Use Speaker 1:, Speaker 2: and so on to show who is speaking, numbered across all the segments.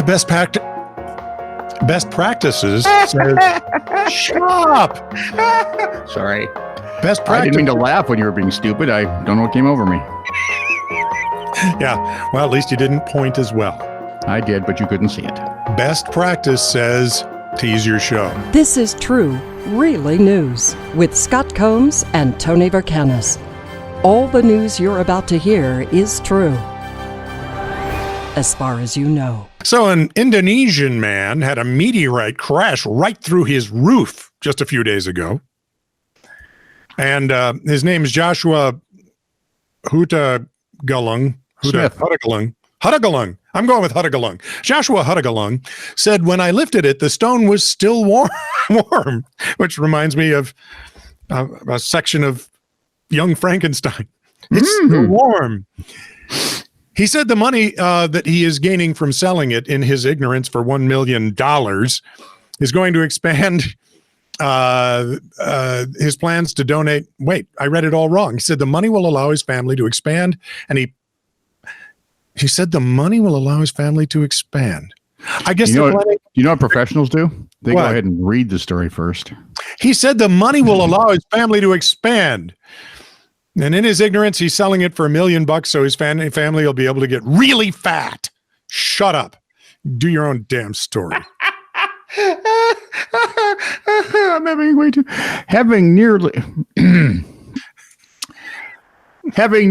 Speaker 1: Best practices says, shut up.
Speaker 2: Sorry.
Speaker 1: Best
Speaker 2: I
Speaker 1: practice.
Speaker 2: didn't mean to laugh when you were being stupid. I don't know what came over me.
Speaker 1: Yeah, well, at least you didn't point as well.
Speaker 2: I did, but you couldn't see it.
Speaker 1: Best practice says, tease your show.
Speaker 3: This is true, really news with Scott Combs and Tony Verkinnes. All the news you're about to hear is true, as far as you know.
Speaker 1: So an Indonesian man had a meteorite crash right through his roof just a few days ago. And his name is Joshua Huta Galang. Huta Galang. I'm going with Huta Galang. Joshua Huta Galang said, when I lifted it, the stone was still warm, which reminds me of a section of Young Frankenstein. It's still warm. He said the money that he is gaining from selling it in his ignorance for $1 million is going to expand his plans to donate. Wait, I read it all wrong. He said the money will allow his family to expand, and he said the money will allow his family to expand. I guess
Speaker 2: you know what professionals do? They go ahead and read the story first.
Speaker 1: He said the money will allow his family to expand. And in his ignorance, he's selling it for $1 million so his family will be able to get really fat. Shut up. Do your own damn story.
Speaker 2: I'm having way too. Having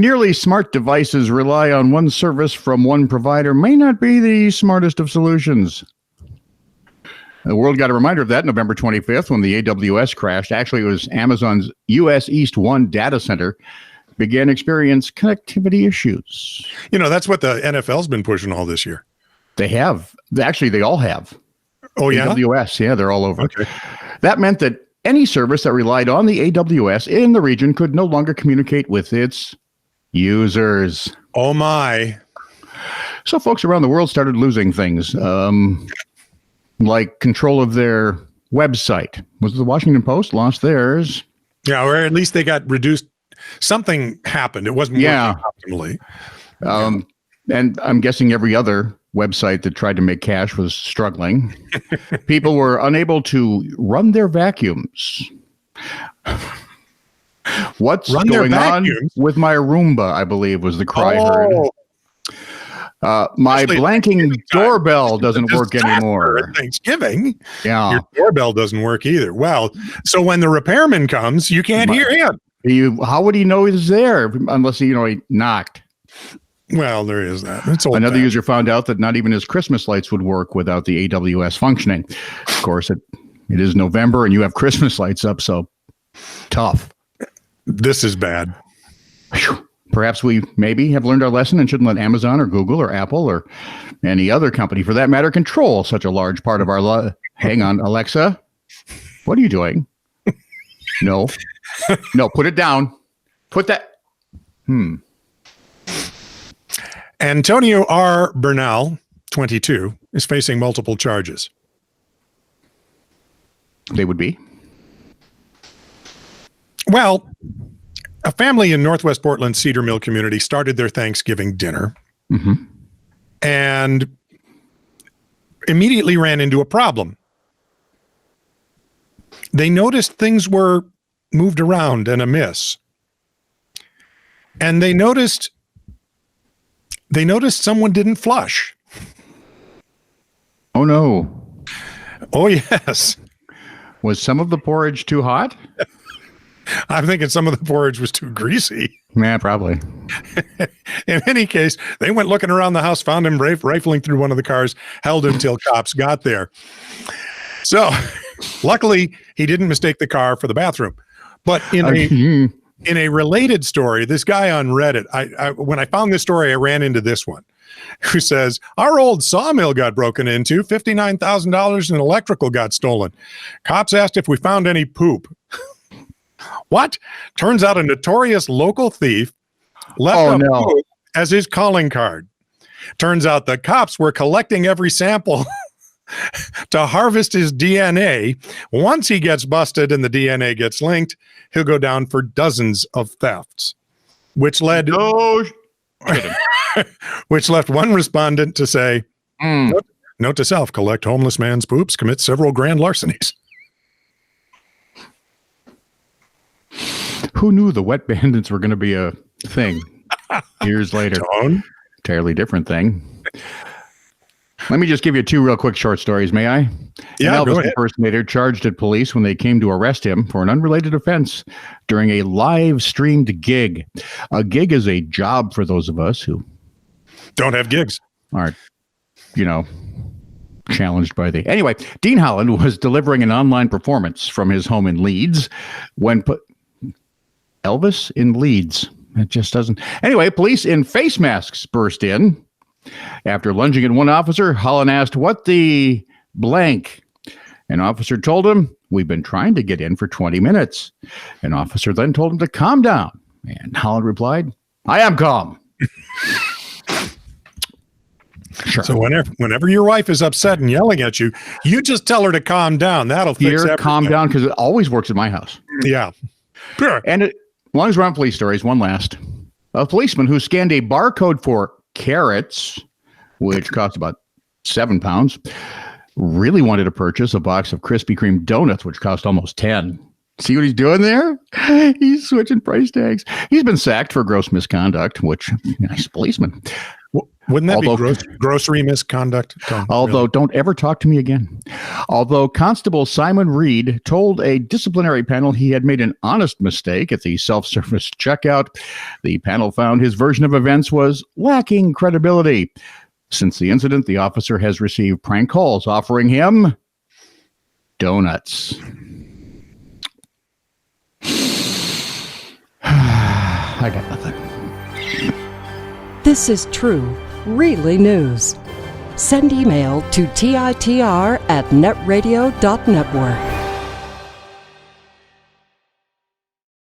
Speaker 2: nearly smart devices rely on one service from one provider may not be the smartest of solutions. The world got a reminder of that November 25th when the AWS crashed. Actually, it was Amazon's US East 1 data center began to experience connectivity issues.
Speaker 1: You know, that's what the NFL's been pushing all this year.
Speaker 2: They have. Actually, they all have.
Speaker 1: Oh, yeah?
Speaker 2: AWS, yeah, they're all over.
Speaker 1: Okay.
Speaker 2: That meant that any service that relied on the AWS in the region could no longer communicate with its users.
Speaker 1: Oh, my.
Speaker 2: So folks around the world started losing things, like control of their website. Was it the Washington Post lost theirs?
Speaker 1: Yeah, or at least they got reduced. Something happened. It wasn't working optimally.
Speaker 2: And I'm guessing every other website that tried to make cash was struggling. People were unable to run their vacuums. What's going on with my Roomba, I believe, was the cry heard. My blanking doorbell doesn't work anymore.
Speaker 1: Thanksgiving.
Speaker 2: Yeah.
Speaker 1: Your doorbell doesn't work either. Well, so when the repairman comes, you can't hear him.
Speaker 2: How would he know he's there unless he knocked?
Speaker 1: Well, there is that. It's
Speaker 2: Another user found out that not even his Christmas lights would work without the AWS functioning. Of course, it is November and you have Christmas lights up, so tough.
Speaker 1: This is bad.
Speaker 2: Perhaps we maybe have learned our lesson and shouldn't let Amazon or Google or Apple or any other company, for that matter, control such a large part of our life. Hang on, Alexa. What are you doing? No. No, put it down. Put that.
Speaker 1: Antonio R. Bernal, 22, is facing multiple charges.
Speaker 2: They would be?
Speaker 1: Well, a family in Northwest Portland's Cedar Mill community started their Thanksgiving dinner and immediately ran into a problem. They noticed things were moved around and amiss. And they noticed someone didn't flush.
Speaker 2: Oh, no.
Speaker 1: Oh, yes.
Speaker 2: Was some of the porridge too hot?
Speaker 1: I'm thinking some of the porridge was too greasy.
Speaker 2: Yeah, probably.
Speaker 1: In any case, they went looking around the house, found him rifling through one of the cars, held him till cops got there. So, luckily, he didn't mistake the car for the bathroom. But in a related story, this guy on Reddit, when I found this story, I ran into this one, who says, our old sawmill got broken into, $59,000 in electrical got stolen. Cops asked if we found any poop. What? Turns out a notorious local thief left poop as his calling card. Turns out the cops were collecting every sample to harvest his DNA. Once he gets busted and the DNA gets linked, he'll go down for dozens of thefts, which led which left one respondent to say, Note to self, collect homeless man's poops, commit several grand larcenies.
Speaker 2: Who knew the wet bandits were going to be a thing years later?
Speaker 1: Tone?
Speaker 2: Entirely different thing. Let me just give you 2 real quick short stories, may I?
Speaker 1: Yeah,
Speaker 2: An
Speaker 1: go
Speaker 2: Elvis
Speaker 1: ahead.
Speaker 2: impersonator charged at police when they came to arrest him for an unrelated offense during a live streamed gig. A gig is a job for those of us who
Speaker 1: Don't have gigs.
Speaker 2: aren't, challenged by the... Anyway, Dean Holland was delivering an online performance from his home in Leeds when Elvis in Leeds. It just doesn't... Anyway, police in face masks burst in. After lunging at one officer, Holland asked, "What the blank?" An officer told him, "We've been trying to get in for 20 minutes. An officer then told him to calm down. And Holland replied, "I am calm." Sure.
Speaker 1: So whenever your wife is upset and yelling at you, you just tell her to calm down. That'll fix
Speaker 2: Here,
Speaker 1: everything.
Speaker 2: calm down, because it always works at my house.
Speaker 1: Yeah. Sure.
Speaker 2: And as long as we're on police stories, one last. A policeman who scanned a barcode for carrots, which cost about £7, really wanted to purchase a box of Krispy Kreme donuts, which cost almost 10. See what he's doing there? He's switching price tags. He's been sacked for gross misconduct, which, nice policeman.
Speaker 1: Wouldn't that be grocery misconduct?
Speaker 2: Although, don't ever talk to me again. Although Constable Simon Reed told a disciplinary panel he had made an honest mistake at the self-service checkout, the panel found his version of events was lacking credibility. Since the incident, the officer has received prank calls offering him donuts. I got nothing.
Speaker 3: This is true, really news. Send email to TITR@netradio.network.